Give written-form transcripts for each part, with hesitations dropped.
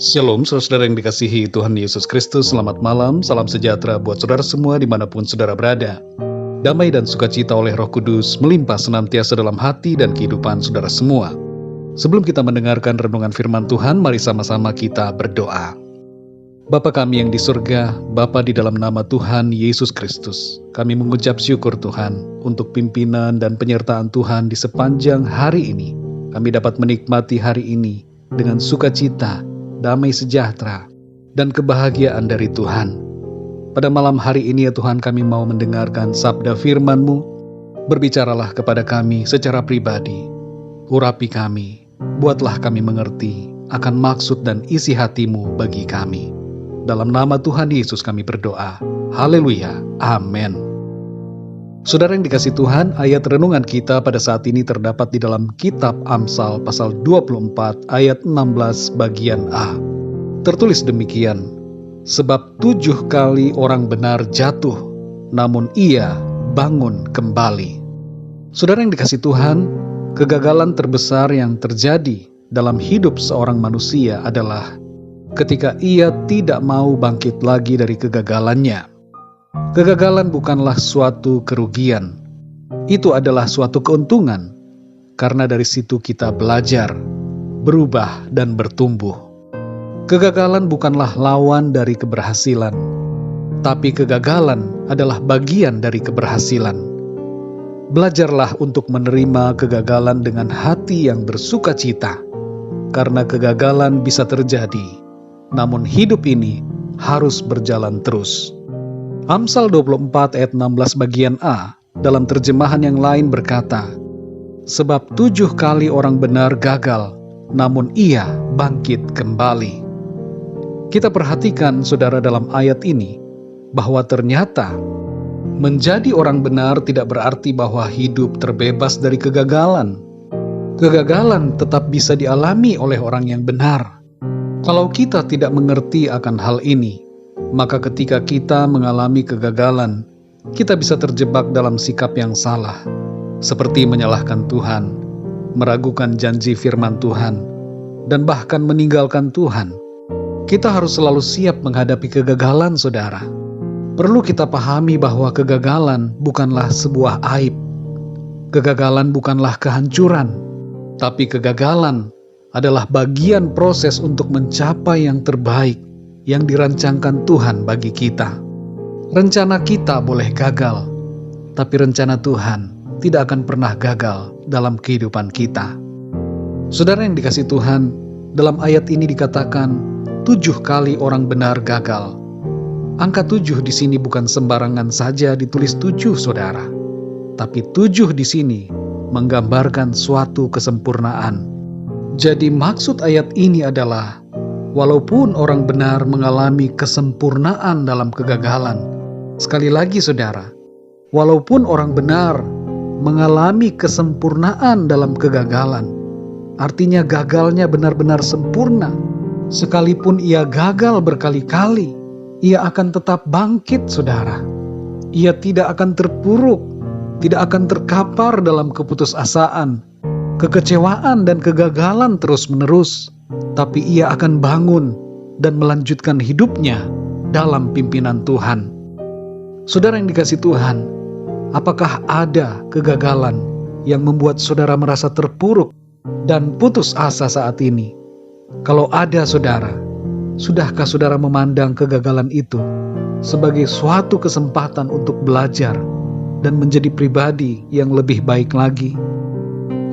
Shalom, saudara yang dikasihi Tuhan Yesus Kristus. Selamat malam, salam sejahtera buat saudara semua dimanapun saudara berada. Damai dan sukacita oleh Roh Kudus melimpah senantiasa dalam hati dan kehidupan saudara semua. Sebelum kita mendengarkan renungan firman Tuhan, mari sama-sama kita berdoa. Bapa kami yang di surga, Bapa di dalam nama Tuhan Yesus Kristus, kami mengucap syukur Tuhan untuk pimpinan dan penyertaan Tuhan di sepanjang hari ini. Kami dapat menikmati hari ini dengan sukacita, damai sejahtera, dan kebahagiaan dari Tuhan. Pada malam hari ini ya Tuhan, kami mau mendengarkan sabda firman-Mu. Berbicaralah kepada kami secara pribadi. Urapi kami, buatlah kami mengerti akan maksud dan isi hati-Mu bagi kami. Dalam nama Tuhan Yesus kami berdoa. Haleluya. Amin. Saudara yang dikasih Tuhan, ayat renungan kita pada saat ini terdapat di dalam kitab Amsal pasal 24 ayat 16 bagian A. Tertulis demikian, sebab 7 kali orang benar jatuh, namun ia bangun kembali. Saudara yang dikasih Tuhan, kegagalan terbesar yang terjadi dalam hidup seorang manusia adalah ketika ia tidak mau bangkit lagi dari kegagalannya. Kegagalan bukanlah suatu kerugian, itu adalah suatu keuntungan, karena dari situ kita belajar, berubah, dan bertumbuh. Kegagalan bukanlah lawan dari keberhasilan, tapi kegagalan adalah bagian dari keberhasilan. Belajarlah untuk menerima kegagalan dengan hati yang bersuka cita, karena kegagalan bisa terjadi, namun hidup ini harus berjalan terus. Amsal 24 ayat 16 bagian A dalam terjemahan yang lain berkata, sebab 7 kali orang benar gagal, namun ia bangkit kembali. Kita perhatikan saudara dalam ayat ini, bahwa ternyata menjadi orang benar tidak berarti bahwa hidup terbebas dari kegagalan. Kegagalan tetap bisa dialami oleh orang yang benar. Kalau kita tidak mengerti akan hal ini, maka ketika kita mengalami kegagalan, kita bisa terjebak dalam sikap yang salah, seperti menyalahkan Tuhan, meragukan janji firman Tuhan, dan bahkan meninggalkan Tuhan. Kita harus selalu siap menghadapi kegagalan, saudara. Perlu kita pahami bahwa kegagalan bukanlah sebuah aib. Kegagalan bukanlah kehancuran, tapi kegagalan adalah bagian proses untuk mencapai yang terbaik yang dirancangkan Tuhan bagi kita. Rencana kita boleh gagal, tapi rencana Tuhan tidak akan pernah gagal dalam kehidupan kita. Saudara yang dikasih Tuhan, dalam ayat ini dikatakan 7 kali orang benar gagal. Angka 7 di sini bukan sembarangan saja ditulis 7, saudara, tapi 7 di sini menggambarkan suatu kesempurnaan. Jadi maksud ayat ini adalah walaupun orang benar mengalami kesempurnaan dalam kegagalan, sekali lagi saudara, walaupun orang benar mengalami kesempurnaan dalam kegagalan, artinya gagalnya benar-benar sempurna. Sekalipun ia gagal berkali-kali, ia akan tetap bangkit, saudara. Ia tidak akan terpuruk, tidak akan terkapar dalam keputusasaan, kekecewaan dan kegagalan terus-menerus. Tapi ia akan bangun dan melanjutkan hidupnya dalam pimpinan Tuhan. Saudara yang dikasih Tuhan, apakah ada kegagalan yang membuat saudara merasa terpuruk dan putus asa saat ini? Kalau ada, saudara, sudahkah saudara memandang kegagalan itu sebagai suatu kesempatan untuk belajar dan menjadi pribadi yang lebih baik lagi?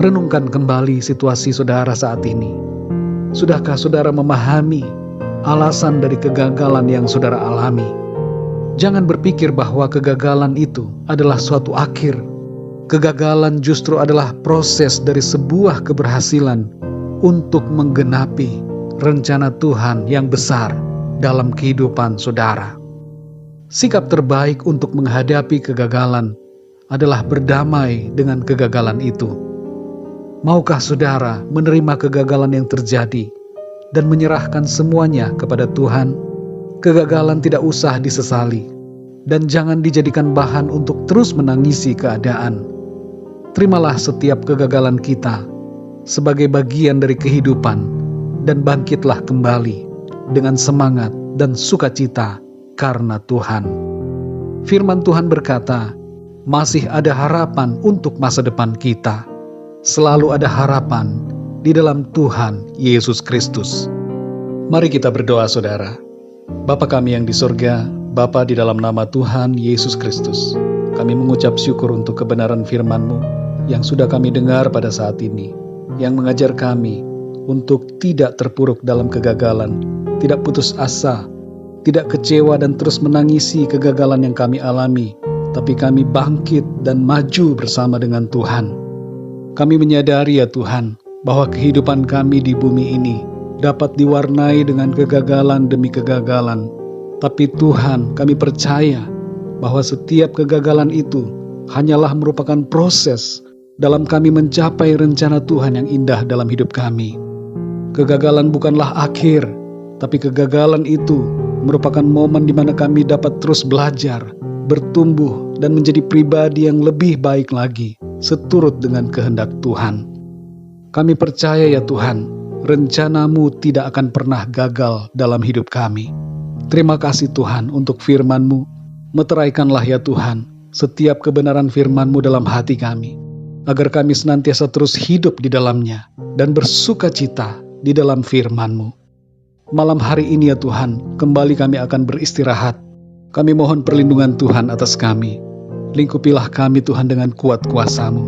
Renungkan kembali situasi saudara saat ini. Sudahkah saudara memahami alasan dari kegagalan yang saudara alami? Jangan berpikir bahwa kegagalan itu adalah suatu akhir. Kegagalan justru adalah proses dari sebuah keberhasilan untuk menggenapi rencana Tuhan yang besar dalam kehidupan saudara. Sikap terbaik untuk menghadapi kegagalan adalah berdamai dengan kegagalan itu. Maukah saudara menerima kegagalan yang terjadi dan menyerahkan semuanya kepada Tuhan? Kegagalan tidak usah disesali, dan jangan dijadikan bahan untuk terus menangisi keadaan. Terimalah setiap kegagalan kita sebagai bagian dari kehidupan dan bangkitlah kembali dengan semangat dan sukacita karena Tuhan. Firman Tuhan berkata, masih ada harapan untuk masa depan kita. Selalu ada harapan di dalam Tuhan Yesus Kristus. Mari kita berdoa, saudara. Bapa kami yang di sorga, Bapa, di dalam nama Tuhan Yesus Kristus, kami mengucap syukur untuk kebenaran firman-Mu yang sudah kami dengar pada saat ini, yang mengajar kami untuk tidak terpuruk dalam kegagalan, tidak putus asa, tidak kecewa dan terus menangisi kegagalan yang kami alami, tapi kami bangkit dan maju bersama dengan Tuhan. Kami menyadari ya Tuhan, bahwa kehidupan kami di bumi ini dapat diwarnai dengan kegagalan demi kegagalan. Tapi Tuhan, kami percaya bahwa setiap kegagalan itu hanyalah merupakan proses dalam kami mencapai rencana Tuhan yang indah dalam hidup kami. Kegagalan bukanlah akhir, tapi kegagalan itu merupakan momen di mana kami dapat terus belajar, bertumbuh, dan menjadi pribadi yang lebih baik lagi, seturut dengan kehendak Tuhan. Kami percaya ya Tuhan, rencana-Mu tidak akan pernah gagal dalam hidup kami. Terima kasih Tuhan untuk firman-Mu. Meteraikanlah ya Tuhan setiap kebenaran firman-Mu dalam hati kami, agar kami senantiasa terus hidup di dalamnya dan bersuka cita di dalam firman-Mu. Malam hari ini ya Tuhan, kembali kami akan beristirahat. Kami mohon perlindungan Tuhan atas kami. Lingkupilah kami Tuhan dengan kuat kuasa-Mu.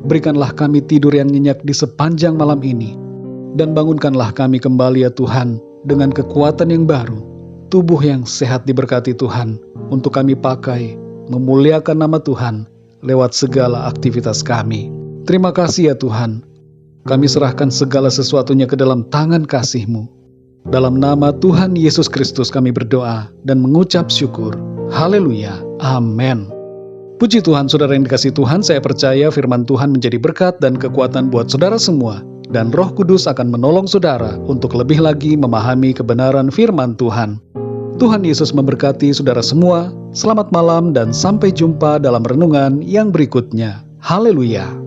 Berikanlah kami tidur yang nyenyak di sepanjang malam ini. Dan bangunkanlah kami kembali ya Tuhan dengan kekuatan yang baru. Tubuh yang sehat diberkati Tuhan untuk kami pakai memuliakan nama Tuhan lewat segala aktivitas kami. Terima kasih ya Tuhan. Kami serahkan segala sesuatunya ke dalam tangan kasih-Mu. Dalam nama Tuhan Yesus Kristus kami berdoa dan mengucap syukur. Haleluya. Amin. Puji Tuhan, saudara yang dikasihi Tuhan, saya percaya firman Tuhan menjadi berkat dan kekuatan buat saudara semua. Dan Roh Kudus akan menolong saudara untuk lebih lagi memahami kebenaran firman Tuhan. Tuhan Yesus memberkati saudara semua. Selamat malam dan sampai jumpa dalam renungan yang berikutnya. Haleluya.